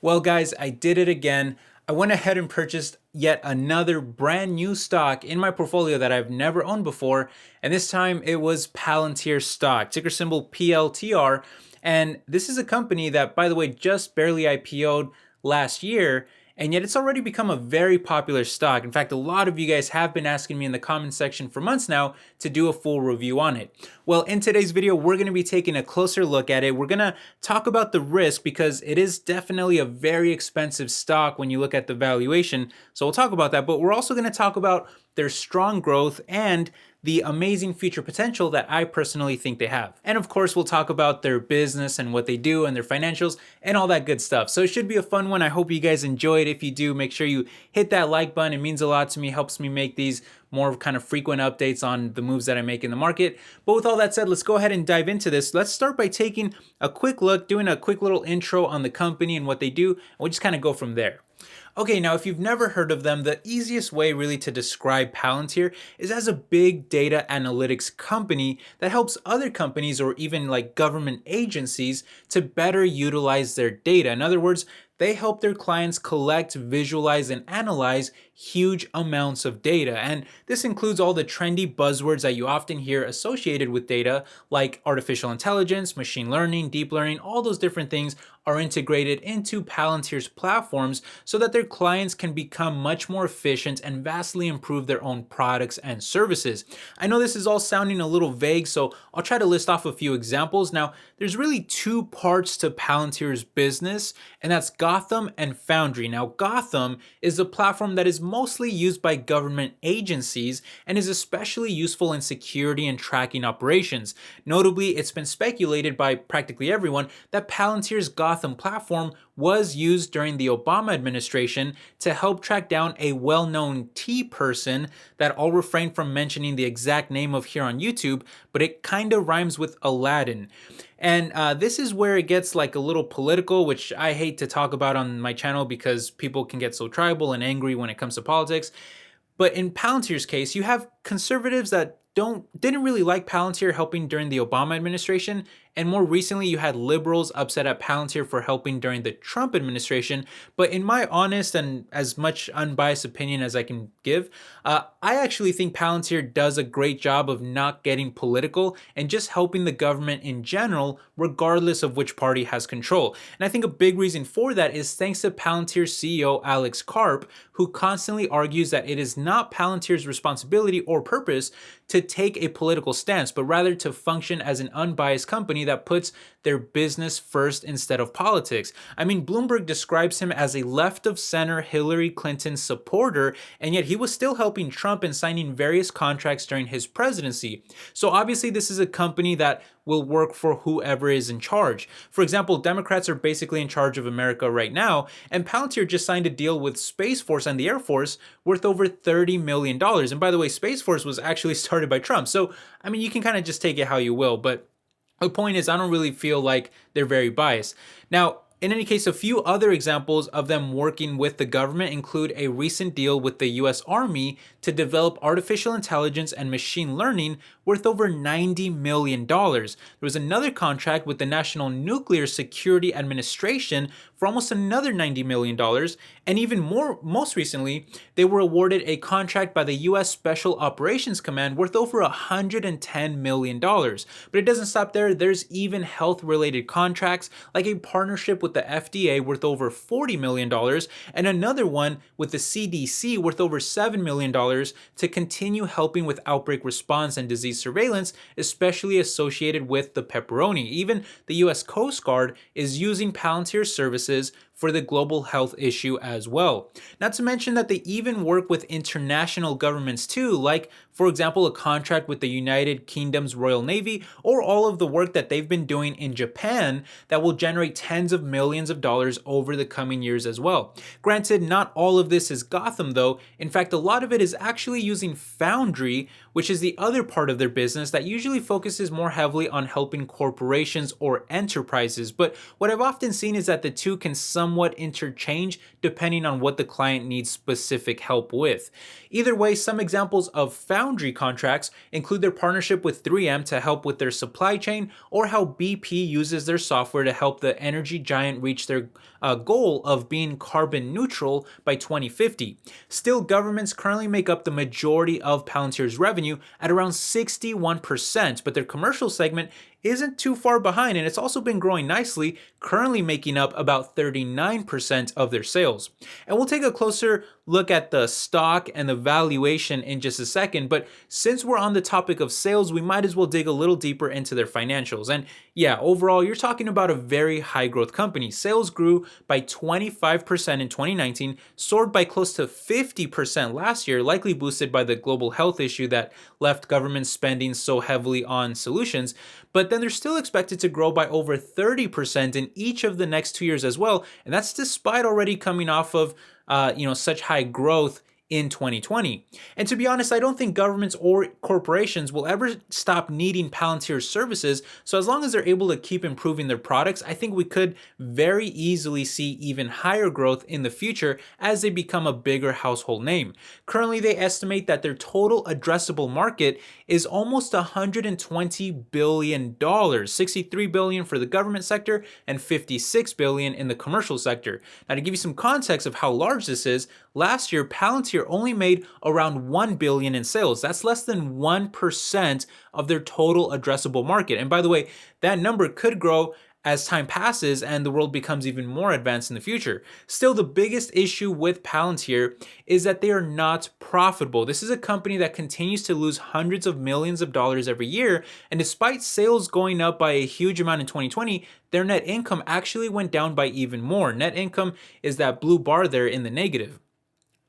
Well, guys, I did it again. I went ahead and purchased yet another brand new stock in my portfolio that I've never owned before. And this time it was Palantir Stock, ticker symbol PLTR. And this is a company that, by the way, just barely IPO'd last year. And yet it's already become a very popular stock. In fact, a lot of you guys have been asking me in the comment section for months now to do a full review on it. Well, in today's video, we're going to be taking a closer look at it. We're going to talk about the risk because it is definitely a very expensive stock when you look at the valuation. So we'll talk about that, but we're also going to talk about their strong growth and the amazing future potential that I personally think they have. And of course, we'll talk about their business and what they do and their financials and all that good stuff. So it should be a fun one. I hope you guys enjoyed. If you do, make sure you hit that like button. It means a lot to me, helps me make these more kind of frequent updates on the moves that I make in the market. But with all that said, let's go ahead and dive into this. Let's start by taking a quick look, doing a quick little intro on the company and what they do, and we'll just kind of go from there. Okay, now if you've never heard of them, the easiest way really to describe Palantir is as a big data analytics company that helps other companies or even like government agencies to better utilize their data. In other words, they help their clients collect, visualize, and analyze huge amounts of data. And this includes all the trendy buzzwords that you often hear associated with data, like artificial intelligence, machine learning, deep learning, all those different things are integrated into Palantir's platforms so that their clients can become much more efficient and vastly improve their own products and services. I know this is all sounding a little vague, so I'll try to list off a few examples. Now, there's really two parts to Palantir's business, and that's Gotham and Foundry. Now, Gotham is a platform that is mostly used by government agencies and is especially useful in security and tracking operations. Notably, it's been speculated by practically everyone that Palantir's Gotham platform was used during the Obama administration to help track down a well-known T person that I'll refrain from mentioning the exact name of here on YouTube, but it kind of rhymes with Aladdin. And this is where it gets like a little political, which I hate to talk about on my channel because people can get so tribal and angry when it comes to politics. But in Palantir's case, you have conservatives that didn't really like Palantir helping during the Obama administration, and more recently you had liberals upset at Palantir for helping during the Trump administration. But in my honest and as much unbiased opinion as I can give, I actually think Palantir does a great job of not getting political and just helping the government in general, regardless of which party has control. And I think a big reason for that is thanks to Palantir's CEO Alex Karp, who constantly argues that it is not Palantir's responsibility or purpose to take a political stance, but rather to function as an unbiased company that puts their business first instead of politics. I mean, Bloomberg describes him as a left of center Hillary Clinton supporter, and yet he was still helping Trump and signing various contracts during his presidency. So obviously this is a company that will work for whoever is in charge. For example, Democrats are basically in charge of America right now, and Palantir just signed a deal with Space Force and the Air Force worth over $30 million. And by the way, Space Force was actually started by Trump. So, I mean, you can kind of just take it how you will, but the point is, I don't really feel like they're very biased. Now, in any case, a few other examples of them working with the government include a recent deal with the US Army to develop artificial intelligence and machine learning worth over $90 million. There was another contract with the National Nuclear Security Administration for almost another $90 million. And even more, most recently, they were awarded a contract by the US Special Operations Command worth over $110 million. But it doesn't stop there. There's even health-related contracts, like a partnership with the FDA worth over $40 million, and another one with the CDC worth over $7 million to continue helping with outbreak response and disease surveillance, especially associated with the pepperoni. Even the US Coast Guard is using Palantir services for the global health issue as well. Not to mention that they even work with international governments too, like for example, a contract with the United Kingdom's Royal Navy, or all of the work that they've been doing in Japan that will generate tens of millions of dollars over the coming years as well. Granted, not all of this is Gotham though. In fact, a lot of it is actually using Foundry, which is the other part of their business that usually focuses more heavily on helping corporations or enterprises. But what I've often seen is that the two can somewhat interchange depending on what the client needs specific help with. Either way, some examples of Foundry contracts include their partnership with 3M to help with their supply chain, or how BP uses their software to help the energy giant reach their goal of being carbon neutral by 2050. Still, governments currently make up the majority of Palantir's revenue at around 61%, but their commercial segment isn't too far behind, and it's also been growing nicely, currently making up about 39% of their sales. And we'll take a closer look at the stock and the valuation in just a second, but since we're on the topic of sales, we might as well dig a little deeper into their financials. And yeah, overall, you're talking about a very high growth company. Sales grew by 25% in 2019, soared by close to 50% last year, likely boosted by the global health issue that left government spending so heavily on solutions. But then they're still expected to grow by over 30% in each of the next 2 years as well. And that's despite already coming off of such high growth in 2020. And to be honest, I don't think governments or corporations will ever stop needing Palantir's services. So as long as they're able to keep improving their products, I think we could very easily see even higher growth in the future as they become a bigger household name. Currently, they estimate that their total addressable market is almost $120 billion, $63 billion for the government sector and $56 billion in the commercial sector. Now, to give you some context of how large this is, last year, Palantir only made around $1 billion in sales. That's less than 1% of their total addressable market. And by the way, that number could grow as time passes and the world becomes even more advanced in the future. Still, the biggest issue with Palantir is that they are not profitable. This is a company that continues to lose hundreds of millions of dollars every year, and despite sales going up by a huge amount in 2020, their net income actually went down by even more. Net income is that blue bar there in the negative.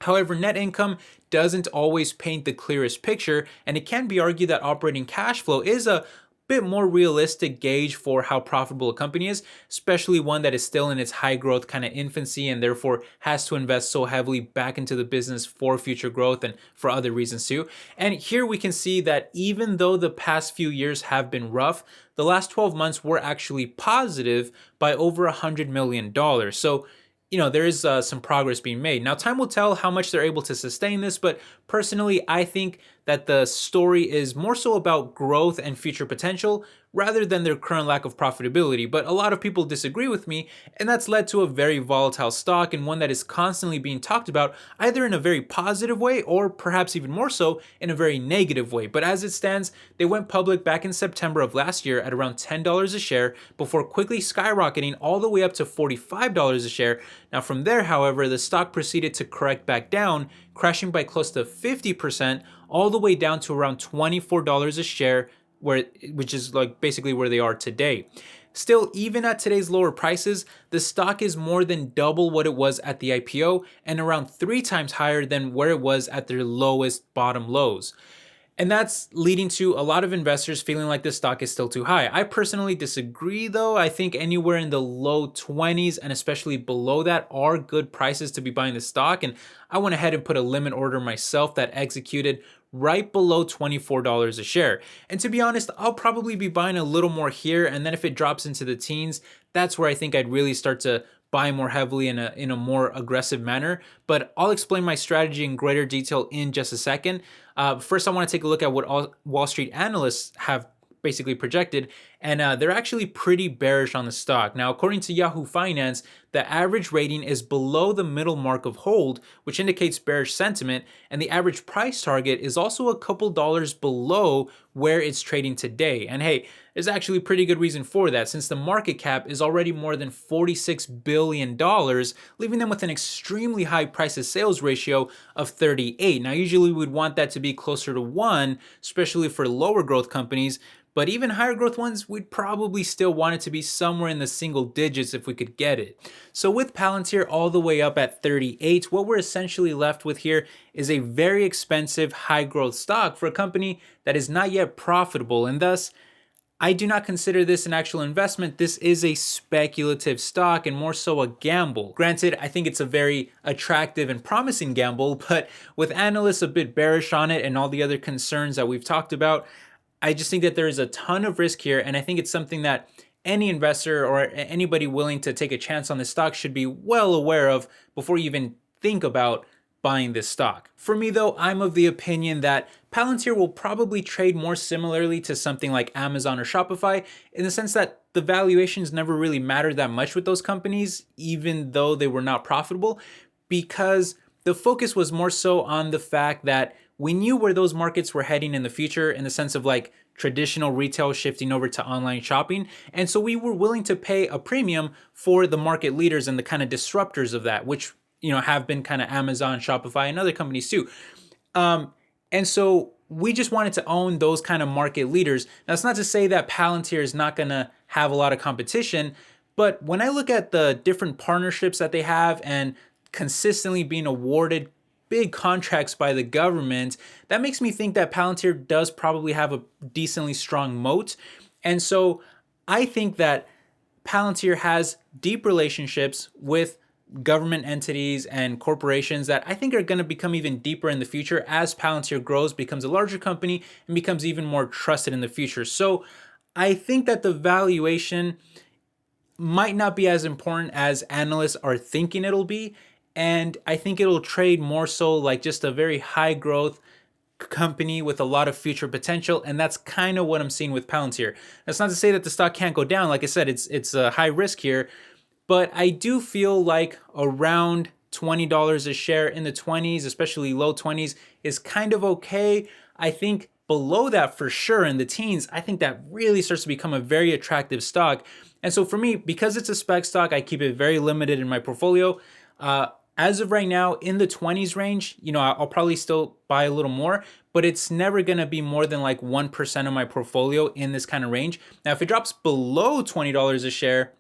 However, net income doesn't always paint the clearest picture, and it can be argued that operating cash flow is a bit more realistic gauge for how profitable a company is, especially one that is still in its high growth kind of infancy and therefore has to invest so heavily back into the business for future growth and for other reasons too. And here we can see that even though the past few years have been rough, the last 12 months were actually positive by over $100 million. So there is some progress being made. Now, time will tell how much they're able to sustain this, but personally, I think that the story is more so about growth and future potential rather than their current lack of profitability. But a lot of people disagree with me, and that's led to a very volatile stock and one that is constantly being talked about either in a very positive way or perhaps even more so in a very negative way. But as it stands, they went public back in September of last year at around $10 a share before quickly skyrocketing all the way up to $45 a share. Now from there, however, the stock proceeded to correct back down, crashing by close to 50%, all the way down to around $24 a share, which is like basically where they are today. Still, even at today's lower prices, the stock is more than double what it was at the IPO and around 3 times higher than where it was at their lowest bottom lows. And that's leading to a lot of investors feeling like the stock is still too high. I personally disagree though. I think anywhere in the low 20s and especially below that are good prices to be buying the stock. And I went ahead and put a limit order myself that executed right below $24 a share. And to be honest, I'll probably be buying a little more here. And then if it drops into the teens, that's where I think I'd really start to buy more heavily in a more aggressive manner. But I'll explain my strategy in greater detail in just a second. First, I want to take a look at what all Wall Street analysts have basically projected, and they're actually pretty bearish on the stock. Now, according to Yahoo Finance, the average rating is below the middle mark of hold, which indicates bearish sentiment, and the average price target is also a couple dollars below where it's trading today. And hey, there's actually pretty good reason for that, since the market cap is already more than $46 billion, leaving them with an extremely high price to sales ratio of 38. Now, usually we'd want that to be closer to 1, especially for lower growth companies, but even higher growth ones, we'd probably still want it to be somewhere in the single digits if we could get it. So with Palantir all the way up at 38, what we're essentially left with here is a very expensive high growth stock for a company that is not yet profitable, and thus I do not consider this an actual investment. This is a speculative stock and more so a gamble. Granted, I think it's a very attractive and promising gamble, but with analysts a bit bearish on it and all the other concerns that we've talked about, I just think that there is a ton of risk here, and I think it's something that any investor or anybody willing to take a chance on this stock should be well aware of before you even think about buying this stock. For me though, I'm of the opinion that Palantir will probably trade more similarly to something like Amazon or Shopify, in the sense that the valuations never really mattered that much with those companies, even though they were not profitable, because the focus was more so on the fact that we knew where those markets were heading in the future, in the sense of like traditional retail shifting over to online shopping. And so we were willing to pay a premium for the market leaders and the kind of disruptors of that, which, have been kind of Amazon, Shopify, and other companies too. And so we just wanted to own those kind of market leaders. Now, it's not to say that Palantir is not going to have a lot of competition, but when I look at the different partnerships that they have and consistently being awarded big contracts by the government, that makes me think that Palantir does probably have a decently strong moat. And so I think that Palantir has deep relationships with government entities and corporations that I think are going to become even deeper in the future as Palantir grows, becomes a larger company, and becomes even more trusted in the future. So I think that the valuation might not be as important as analysts are thinking it'll be. And I think it'll trade more so like just a very high growth company with a lot of future potential. And that's kind of what I'm seeing with Palantir. That's not to say that the stock can't go down. Like I said, it's a high risk here. But I do feel like around $20 a share, in the 20s, especially low 20s, is kind of okay. I think below that for sure, in the teens, I think that really starts to become a very attractive stock. And so for me, because it's a spec stock, I keep it very limited in my portfolio. As of right now, in the 20s range, I'll probably still buy a little more, but it's never going to be more than like 1% of my portfolio in this kind of range. Now, if it drops below $20 a share,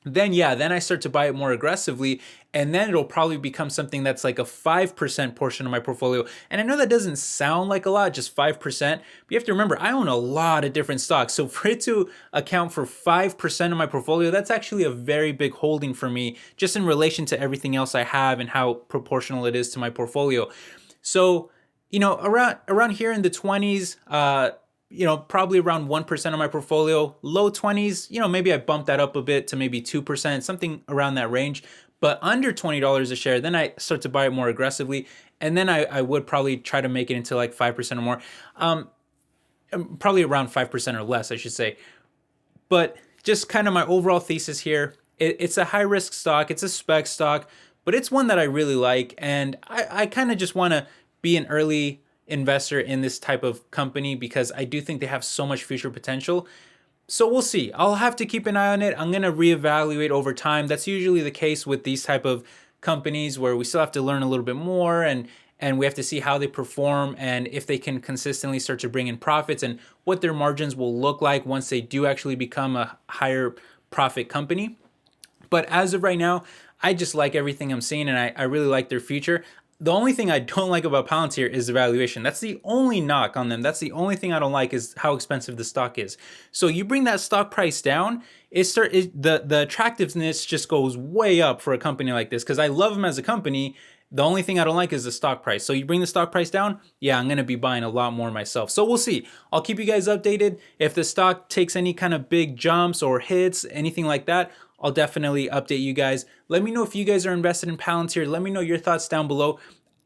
then I start to buy it more aggressively, and then it'll probably become something that's like a 5% portion of my portfolio. And I know that doesn't sound like a lot, just 5%, but you have to remember, I own a lot of different stocks. So for it to account for 5% of my portfolio, that's actually a very big holding for me, just in relation to everything else I have and how proportional it is to my portfolio. So, around here in the 20s, probably around 1% of my portfolio, low 20s, maybe I bump that up a bit to maybe 2%, something around that range. But under $20 a share, then I start to buy it more aggressively. And then I would probably try to make it into like 5% or more. Probably around 5% or less, I should say. But just kind of my overall thesis here, it's a high risk stock, it's a spec stock, but it's one that I really like. And I kind of just want to be an early investor in this type of company because I do think they have so much future potential. So we'll see. I'll have to keep an eye on it. I'm going to reevaluate over time. That's usually the case with these type of companies where we still have to learn a little bit more and we have to see how they perform and if they can consistently start to bring in profits and what their margins will look like once they do actually become a higher profit company. But as of right now, I just like everything I'm seeing and I really like their future. The only thing I don't like about Palantir is the valuation. That's the only knock on them. That's the only thing I don't like is how expensive the stock is. So you bring that stock price down, the attractiveness just goes way up for a company like this because I love them as a company. The only thing I don't like is the stock price. So you bring the stock price down, I'm going to be buying a lot more myself. So we'll see. I'll keep you guys updated. If the stock takes any kind of big jumps or hits, anything like that, I'll definitely update you guys. Let me know if you guys are invested in Palantir. Let me know your thoughts down below.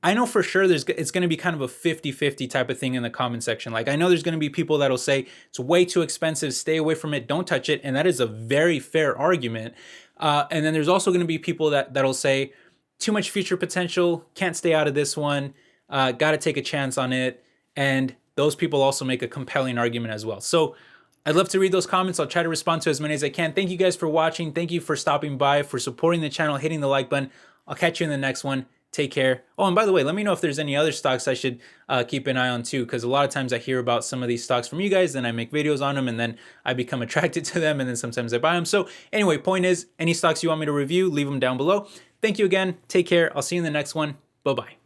I know for sure it's going to be kind of a 50-50 type of thing in the comment section. Like I know there's going to be people that'll say it's way too expensive, stay away from it, don't touch it. And that is a very fair argument. And then there's also going to be people that'll say too much future potential, can't stay out of this one, got to take a chance on it. And those people also make a compelling argument as well. So I'd love to read those comments. I'll try to respond to as many as I can. Thank you guys for watching. Thank you for stopping by, for supporting the channel, hitting the like button. I'll catch you in the next one. Take care. Oh, and by the way, let me know if there's any other stocks I should keep an eye on too, because a lot of times I hear about some of these stocks from you guys, then I make videos on them, and then I become attracted to them, and then sometimes I buy them. So anyway, point is, any stocks you want me to review, leave them down below. Thank you again. Take care. I'll see you in the next one. Bye-bye.